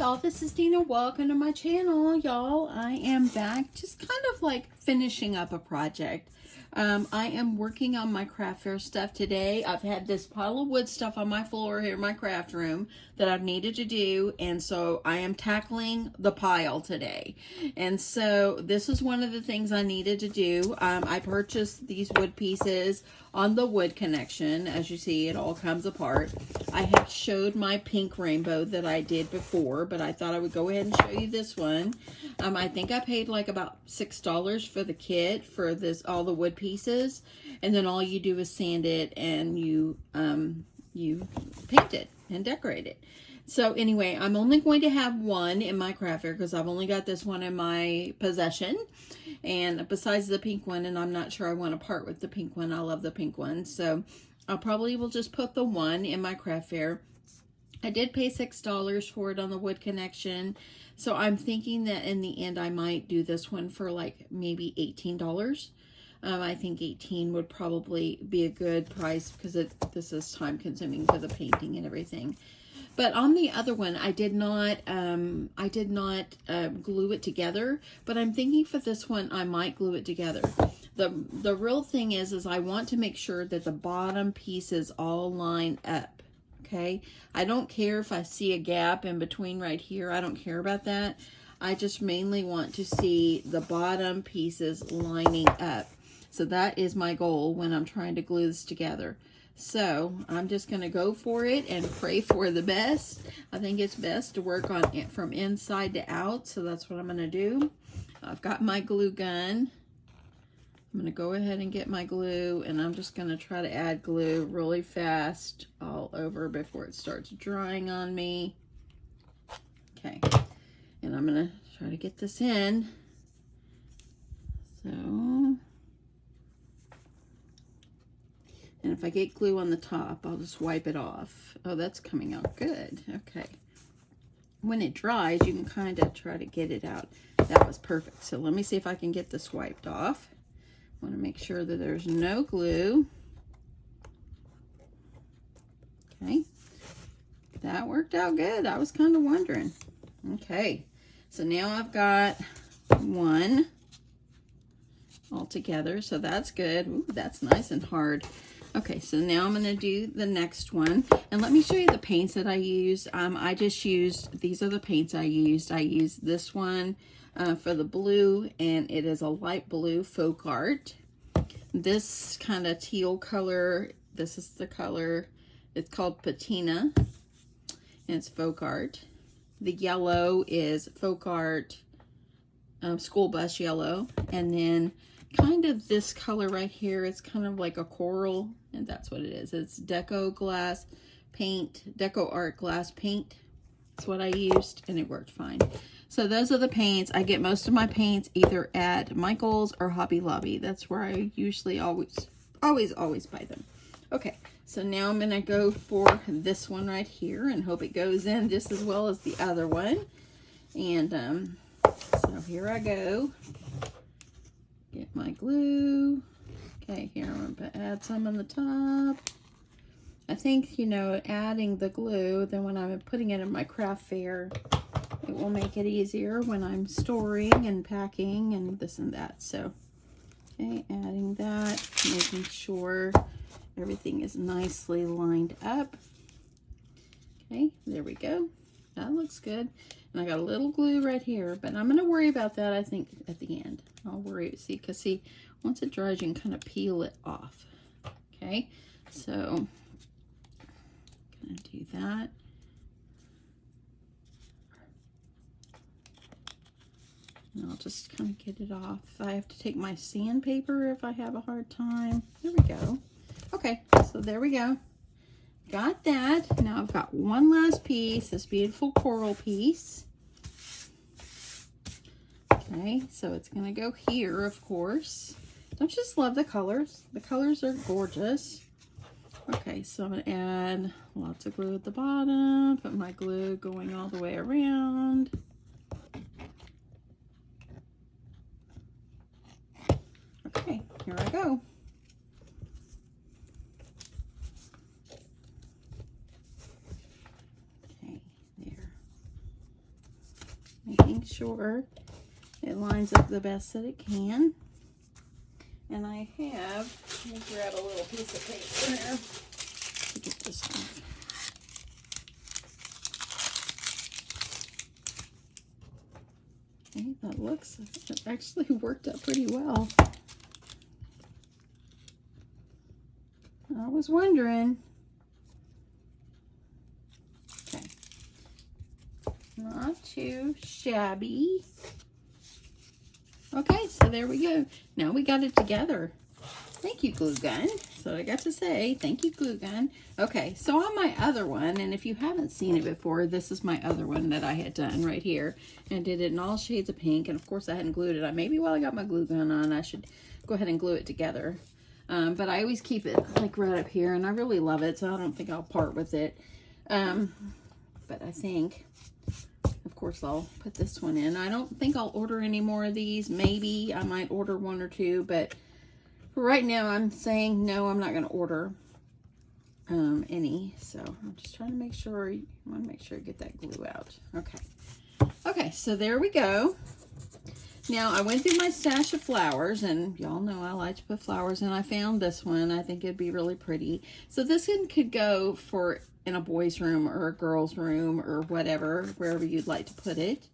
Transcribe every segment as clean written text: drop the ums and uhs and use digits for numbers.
y'all, this is Deanna. Welcome to my channel, y'all. I am back just kind of like finishing up a project. I am working on my craft fair stuff today. I've had this pile of wood stuff on my floor here in my craft room that I've needed to do, and so I am tackling the pile today. And so this is one of the things I needed to do. I purchased these wood pieces on the Wood Connection. As you see, it all comes apart. I have showed my pink rainbow that I did before, but I thought I would go ahead and show you this one. I think I paid like about $6 for the kit for this, all the wood pieces, and then all you do is sand it and you paint it and decorate it. So anyway, I'm only going to have one in my craft fair because I've only got this one in my possession, and besides the pink one, and I'm not sure I want to part with the pink one. I love the pink one, so I probably will just put the one in my craft fair. I did pay $6 for it on the Wood Connection, so I'm thinking that in the end I might do this one for like maybe $18. I think 18 would probably be a good price because this is time consuming for the painting and everything. But on the other one, I did not glue it together, but I'm thinking for this one, I might glue it together. The real thing is I want to make sure that the bottom pieces all line up, okay? I don't care if I see a gap in between right here. I don't care about that. I just mainly want to see the bottom pieces lining up. So that is my goal when I'm trying to glue this together. So I'm just going to go for it and pray for the best. I think it's best to work on it from inside to out. So that's what I'm going to do. I've got my glue gun. I'm going to go ahead and get my glue, and I'm just going to try to add glue really fast all over before it starts drying on me. Okay. And I'm going to try to get this in. So... and if I get glue on the top, I'll just wipe it off. Oh, that's coming out good. Okay. When it dries, you can kind of try to get it out. That was perfect. So let me see if I can get this wiped off. I want to make sure that there's no glue. Okay. That worked out good. I was kind of wondering. Okay. So now I've got one all together. So that's good. Ooh, that's nice and hard. Okay, so now I'm going to do the next one. And let me show you the paints that I used. I just used, these are the paints I used. I used this one for the blue, and it is a light blue folk art. This kind of teal color, this is the color, it's called patina, and it's folk art. The yellow is folk art, school bus yellow, and then kind of this color right here, it's kind of like a coral, and that's what it is. It's deco glass paint, deco art glass paint. That's what I used, and it worked fine. So those are the paints. I get most of my paints either at Michael's or Hobby Lobby. That's where I usually always buy them. Okay, so now I'm gonna go for this one right here and hope it goes in just as well as the other one. And so here I go. Get my glue. Okay, here I'm going to add some on the top. I think, you know, adding the glue, then when I'm putting it in my craft fair, it will make it easier when I'm storing and packing and this and that. So, okay, adding that, making sure everything is nicely lined up. Okay, there we go. That looks good. And I got a little glue right here, but I'm going to worry about that, I think, at the end. I'll worry, because see, once it dries, you can kind of peel it off. Okay, so I'm going to do that. And I'll just kind of get it off. I have to take my sandpaper if I have a hard time. There we go. Okay, so there we go. Got that. Now I've got one last piece, this beautiful coral piece. Okay, so it's going to go here, of course. Don't you just love the colors? The colors are gorgeous. Okay, so I'm going to add lots of glue at the bottom. Put my glue going all the way around. Okay, here I go. Okay, there. sure it lines up the best that it can. And I have, let me grab a little piece of paper here to get this off. Okay, that looks, it actually worked out pretty well. I was wondering. Okay. Not too shabby. Okay, so there we go. Now we got it together. Thank you, glue gun. So I got to say, thank you, glue gun. Okay, so on my other one, and if you haven't seen it before, this is my other one that I had done right here. And did it in all shades of pink. And of course I hadn't glued it. Maybe while I got my glue gun on, I should go ahead and glue it together. But I always keep it like right up here, and I really love it, so I don't think I'll part with it. But I think, of course, I'll put this one in. I don't think I'll order any more of these. Maybe I might order one or two, but for right now I'm saying no, I'm not going to order any. So I'm just trying to make sure, I want to make sure I get that glue out. Okay. Okay, so there we go. Now, I went through my stash of flowers, and y'all know I like to put flowers in. I found this one. I think it'd be really pretty. So this one could go for in a boy's room or a girl's room or whatever, wherever you'd like to put it.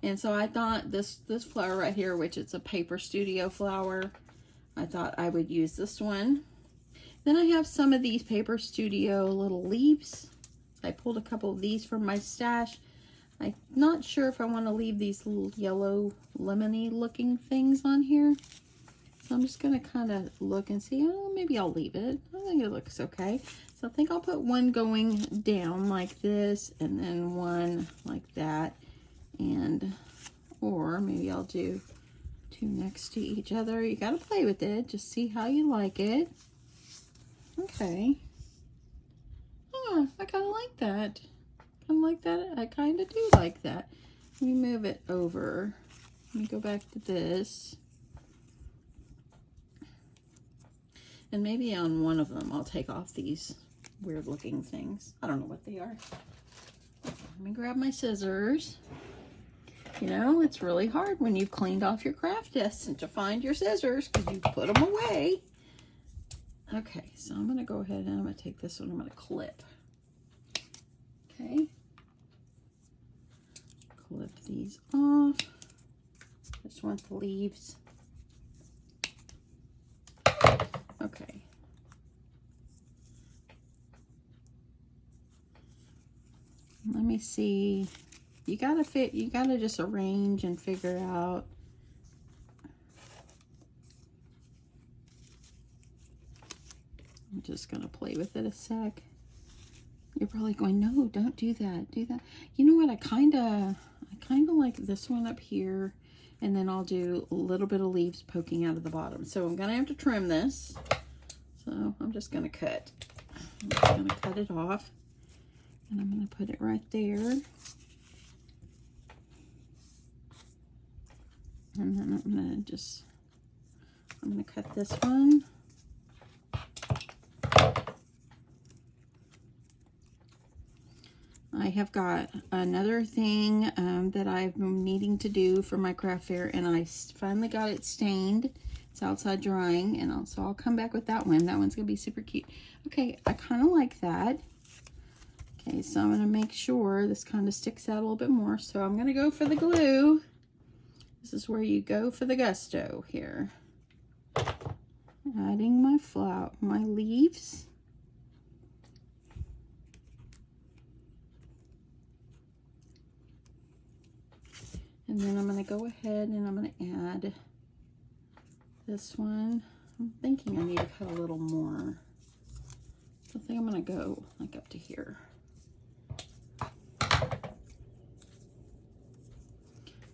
And so I thought this flower right here, which it's a Paper Studio flower, I thought I would use this one. Then I have some of these Paper Studio little leaves. I pulled a couple of these from my stash. I'm not sure if I want to leave these little yellow lemony looking things on here. So I'm just going to kind of look and see. Oh, maybe I'll leave it. I think it looks okay. So I think I'll put one going down like this and then one like that. And, or maybe I'll do two next to each other. You got to play with it. Just see how you like it. Okay. Oh, I kind of like that. I kind of do like that. Let me move it over. Let me go back to this. And maybe on one of them, I'll take off these weird looking things. I don't know what they are. Okay, let me grab my scissors. You know, it's really hard when you've cleaned off your craft desk and to find your scissors because you put them away. Okay, so I'm going to go ahead and I'm going to take this one. I'm going to clip. Okay. Clip these off. Just want the leaves. Okay. Let me see. You gotta just arrange and figure out. I'm just gonna play with it a sec. You're probably going, no, don't do that. Do that. You know what? I kind of like this one up here, and then I'll do a little bit of leaves poking out of the bottom. So I'm gonna have to trim this. So I'm just gonna cut. I'm just gonna cut it off, and I'm gonna put it right there. And then I'm gonna cut this one. I have got another thing that I've been needing to do for my craft fair, and I finally got it stained. It's outside drying, and so I'll come back with that one. That one's gonna be super cute. Okay, I kind of like that. Okay, so I'm gonna make sure this kind of sticks out a little bit more. So I'm gonna go for the glue. This is where you go for the gusto here. Adding my leaves. And then I'm going to go ahead and I'm going to add this one. I'm thinking I need to cut a little more. So I think I'm going to go like up to here.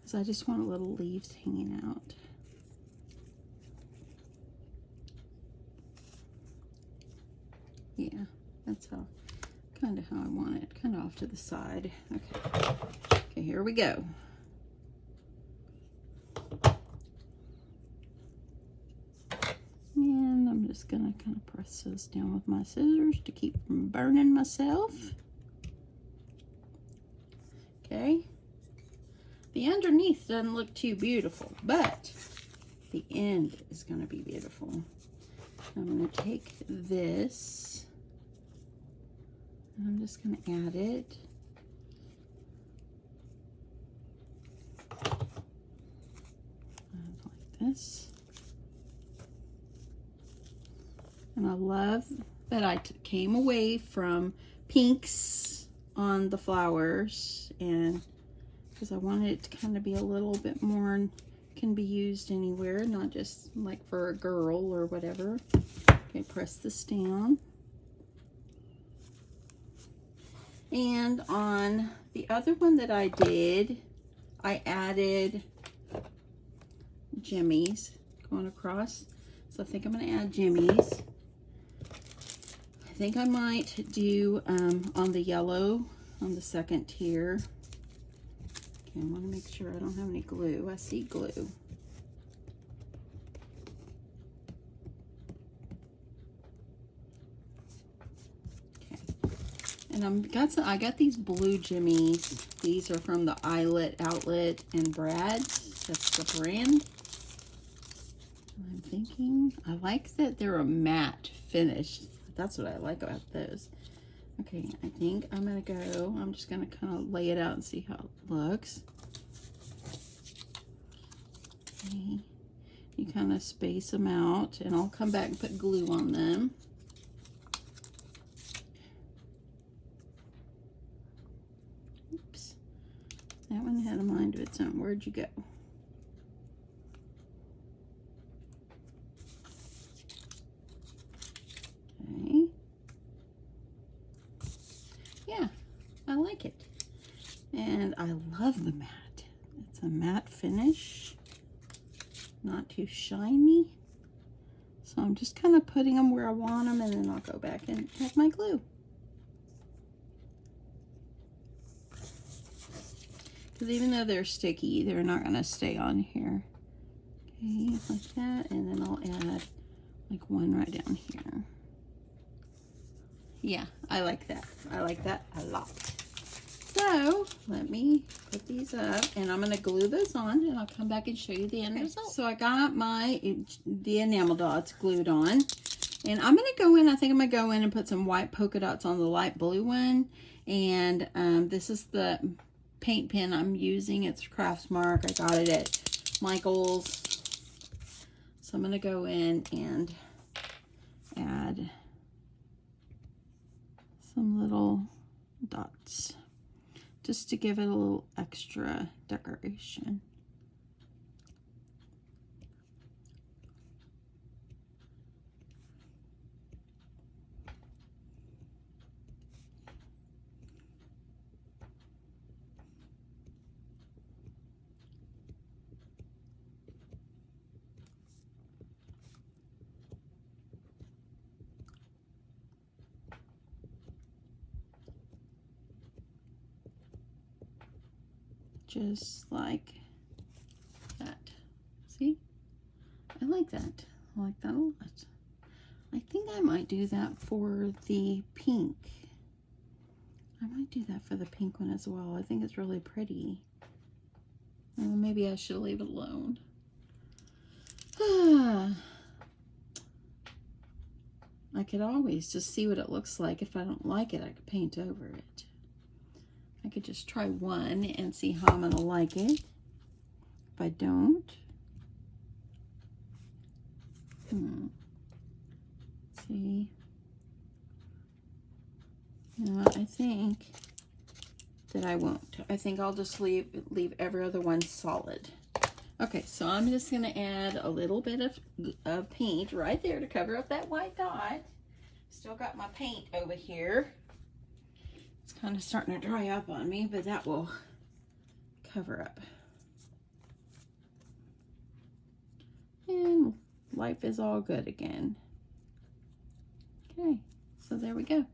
So I just want little leaves hanging out. Yeah, that's kind of how I want it. Kind of off to the side. Okay. Okay, here we go. And I'm just gonna kind of press those down with my scissors to keep from burning myself. Okay. The underneath doesn't look too beautiful, but the end is going to be beautiful. I'm going to take this, and I'm just going to add it. Like this. And I love that I came away from pinks on the flowers, and because I wanted it to kind of be a little bit more, can be used anywhere, not just like for a girl or whatever. Okay, press this down. And on the other one that I did, I added jimmies going across. So I think I'm going to add jimmies. I think I might do on the yellow, on the second tier. Okay, I want to make sure I don't have any glue. I see glue. Okay, and I got these blue jimmies. These are from the Outlet and Brad's. That's the brand. I'm thinking I like that they're a matte finish. That's what I like about those. Okay, I think I'm gonna go, I'm just gonna kind of lay it out and see how it looks. Okay. You kind of space them out, and I'll come back and put glue on them. Oops, that one had a mind of its own. Where'd you go? Okay. Yeah, I like it. And I love the matte. It's a matte finish, not too shiny. So I'm just kind of putting them where I want them, and then I'll go back and add my glue. Because even though they're sticky, they're not going to stay on here. Okay, like that, and then I'll add like one right down here. Yeah, I like that. I like that a lot. So let me put these up, and I'm going to glue those on, and I'll come back and show you the end result. So I got the enamel dots glued on, and I'm going to go in, I think I'm going to go in and put some white polka dots on the light blue one. And this is the paint pen I'm using. It's Craftsmark. I got it at Michael's. So I'm going to go in and add some little dots just to give it a little extra decoration. Just like that. See? I like that. I like that a lot. I think I might do that for the pink. I might do that for the pink one as well. I think it's really pretty. Well, maybe I should leave it alone. I could always just see what it looks like. If I don't like it, I could paint over it. I could just try one and see how I'm going to like it. If I don't, see. No, I think that I won't. I think I'll just leave every other one solid. Okay, so I'm just going to add a little bit of paint right there to cover up that white dot. Still got my paint over here. It's kind of starting to dry up on me, but that will cover up. And life is all good again. Okay, so there we go.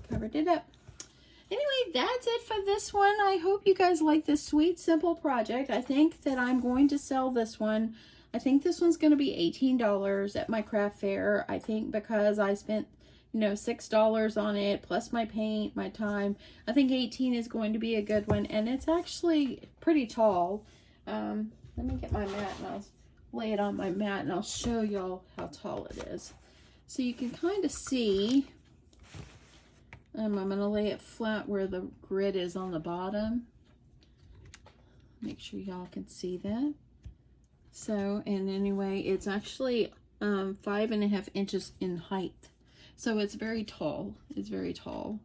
Covered it up. Anyway, that's it for this one. I hope you guys like this sweet, simple project. I think that I'm going to sell this one. I think this one's going to be $18 at my craft fair. I think because I spent, you know, $6 on it, plus my paint, my time. I think 18 is going to be a good one, and it's actually pretty tall. Let me get my mat and I'll lay it on my mat and I'll show y'all how tall it is. So you can kind of see, I'm going to lay it flat where the grid is on the bottom. Make sure y'all can see that. So, and anyway, it's actually 5.5 inches in height. So it's very tall. It's very tall.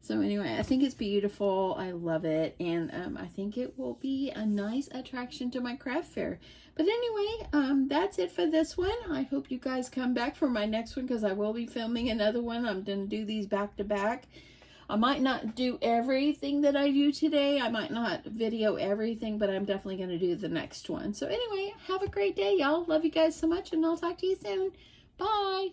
So anyway, I think it's beautiful. I love it. And I think it will be a nice attraction to my craft fair. But anyway, that's it for this one. I hope you guys come back for my next one, because I will be filming another one. I'm going to do these back to back. I might not do everything that I do today. I might not video everything, but I'm definitely going to do the next one. So anyway, have a great day, y'all. Love you guys so much, and I'll talk to you soon. Bye.